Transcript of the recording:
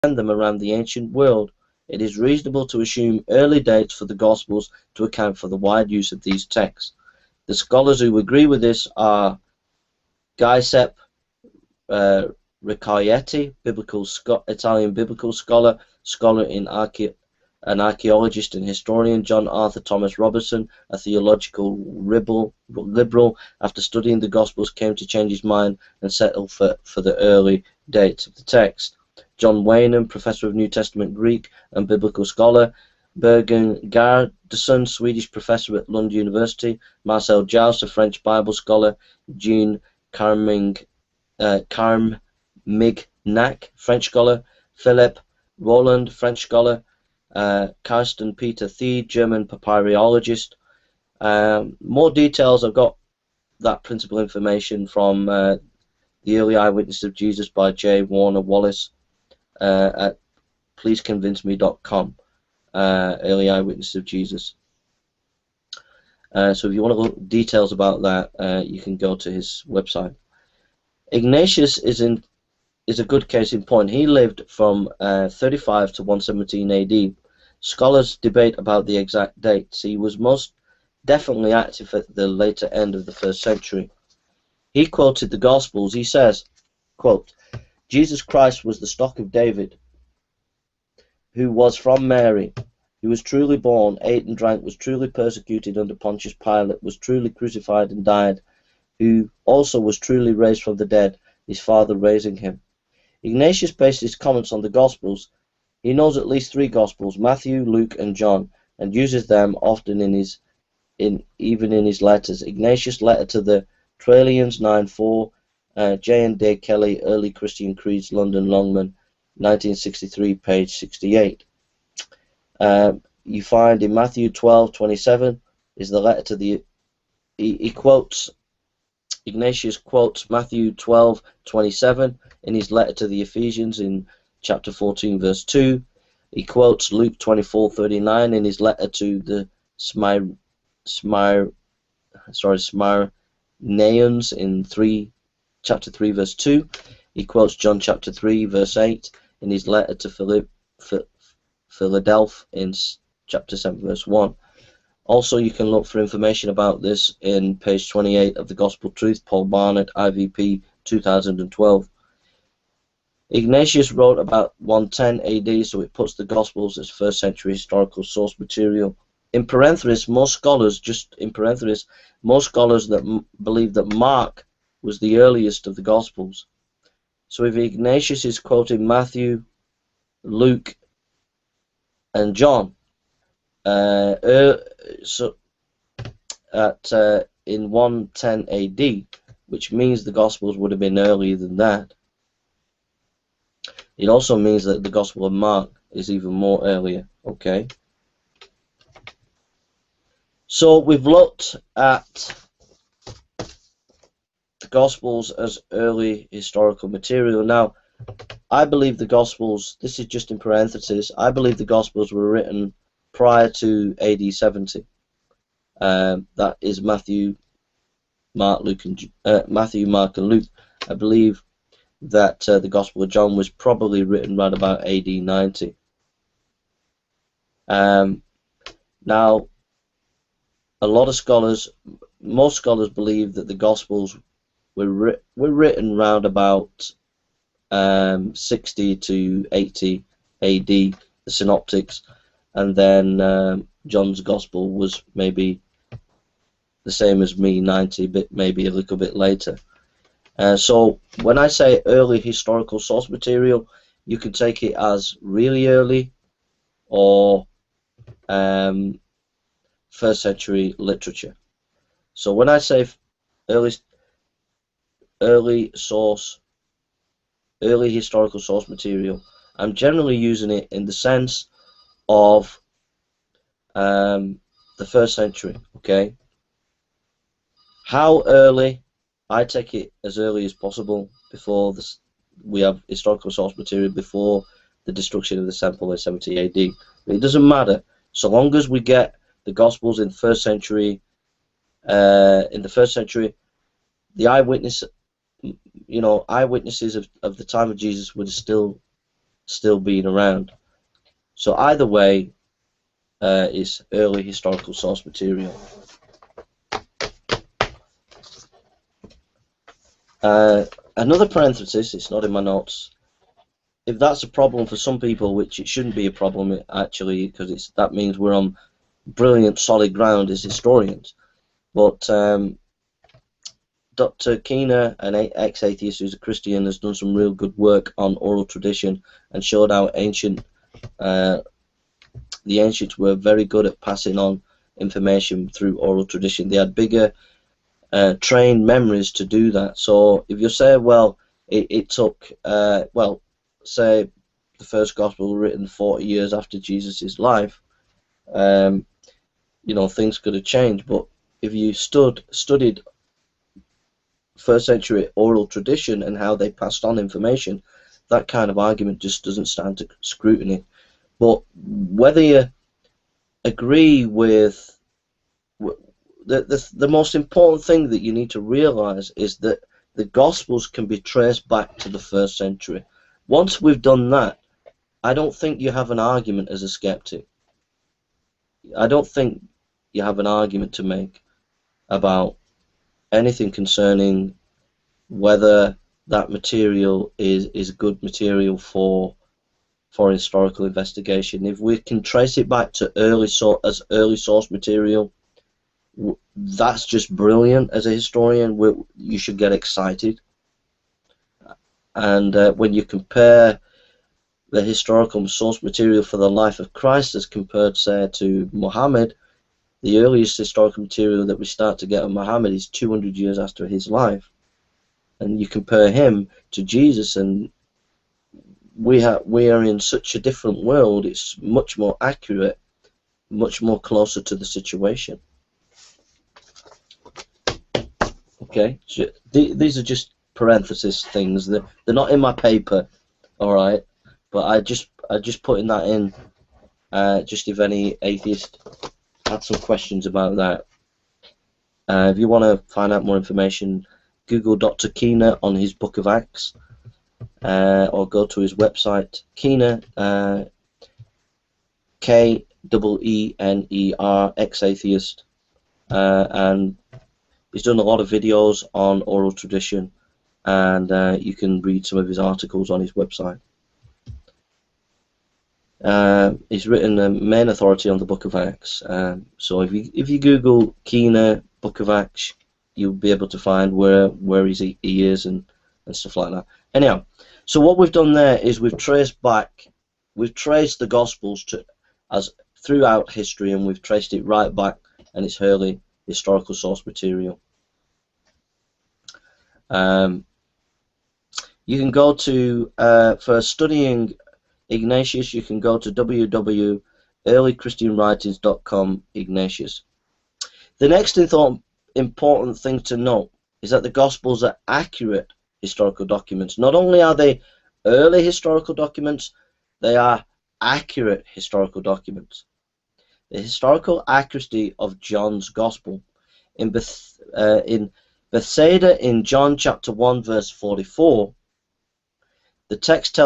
them around the ancient world, it is reasonable to assume early dates for the Gospels to account for the wide use of these texts. The scholars who agree with this are Giuseppe Riccaretti, Italian biblical scholar, an archaeologist and historian; John Arthur Thomas Robertson, a theological liberal, after studying the Gospels came to change his mind and settle for the early dates of the text; John Wainham, professor of New Testament Greek and biblical scholar; Bergen Gardason, Swedish professor at Lund University; Marcel Jauss, a French Bible scholar; Jean Carmignac, French scholar; Philip Roland, French scholar; Carsten Peter Thiede, German papyrologist. More details, I've got that principal information from The Early Eyewitness of Jesus by J. Warner Wallace at pleaseconvinceme.com. Early Eyewitness of Jesus. So if you want to look details about that, you can go to his website. Ignatius is a good case in point. He lived from 35 to 117 AD. Scholars debate about the exact dates. He was most definitely active at the later end of the 1st century. He quoted the Gospels. He says, quote, "Jesus Christ was the stock of David, who was from Mary, who was truly born, ate and drank, was truly persecuted under Pontius Pilate, was truly crucified and died, who also was truly raised from the dead, his Father raising him." Ignatius based his comments on the Gospels. He knows at least 3 Gospels, Matthew, Luke, and John, and uses them often even in his letters. Ignatius' letter to the Trallians 9:4, J. and D. Kelly, Early Christian Creeds, London Longman, 1963, page 68. You find in Matthew 12:27 is the letter to the. Ignatius quotes Matthew 12:27 in his letter to the Ephesians in chapter 14, verse 2. He quotes Luke 24:39 in his letter to the Smyrnaeans in chapter 3, verse 2. He quotes John chapter 3, verse 8 in his letter to Philadelphia in chapter 7, verse 1. Also, you can look for information about this in page 28 of the Gospel Truth, Paul Barnett, IVP 2012. Ignatius wrote about 110 AD, so it puts the Gospels as 1st century historical source material. In parentheses, most scholars that believe that Mark was the earliest of the Gospels. So if Ignatius is quoting Matthew, Luke, and John, in 110 AD, which means the Gospels would have been earlier than that. It also means that the Gospel of Mark is even more earlier. Okay. So we've looked at the Gospels as early historical material. Now, I believe the Gospels, this is just in parentheses, I believe the Gospels were written prior to AD 70. That is Matthew, Mark, and Luke. I believe that the Gospel of John was probably written right about AD 90. Now, a lot of scholars, most scholars believe that the Gospels were written round about 60 to 80 AD, the Synoptics, and then John's Gospel was maybe the same as me, 90, but maybe a little bit later. So when I say early historical source material, you can take it as really early or 1st century literature. So when I say early historical source material, I'm generally using it in the sense of the 1st century. Okay. How early? I take it as early as possible before we have historical source material before the destruction of the temple in 70 AD. But it doesn't matter so long as we get the Gospels in the 1st century. The eyewitnesses of the time of Jesus would have still still being around. So either way, it's early historical source material. Another parenthesis, it's not in my notes. If that's a problem for some people, which it shouldn't be a problem actually, because that means we're on brilliant solid ground as historians. But Dr. Keener, an ex-atheist who's a Christian, has done some real good work on oral tradition and showed how the ancients were very good at passing on information through oral tradition. They had bigger trained memories to do that. So if you say, well, it took, well, say the first gospel written 40 years after Jesus' life, you know, things could have changed. But if you studied first century oral tradition and how they passed on information, that kind of argument just doesn't stand to scrutiny. But whether you agree with the most important thing that you need to realize is that the Gospels can be traced back to the first century. Once we've done that, I don't think you have an argument as a skeptic. I don't think you have an argument to make about anything concerning whether that material is good material for historical investigation. If we can trace it back to early source material, that's just brilliant. As a historian, you should get excited. And when you compare the historical source material for the life of Christ as compared, say, to Muhammad, the earliest historical material that we start to get on Muhammad is 200 years after his life. And you compare him to Jesus, and we are in such a different world. It's much more accurate, much more closer to the situation. Okay, so these are just parenthesis things. They're not in my paper, all right. But I just putting that in, just if any atheist had some questions about that. If you want to find out more information, Google Dr. Keener on his Book of Acts, or go to his website, Keener, K-E-E-N-E-R, ex-atheist, and he's done a lot of videos on oral tradition, and you can read some of his articles on his website. He's written the main authority on the Book of Acts. So if you Google Keener Book of Acts, you'll be able to find where he is and stuff like that. Anyhow, so what we've done there is we've traced the Gospels throughout history, and we've traced it right back, and it's early historical source material. You can go to, for studying Ignatius, you can go to www.earlychristianwritings.com, Ignatius. The next important thing to note is that the Gospels are accurate historical documents. Not only are they early historical documents, they are accurate historical documents. The historical accuracy of John's Gospel in Bethsaida in John chapter 1 verse 44, the text tells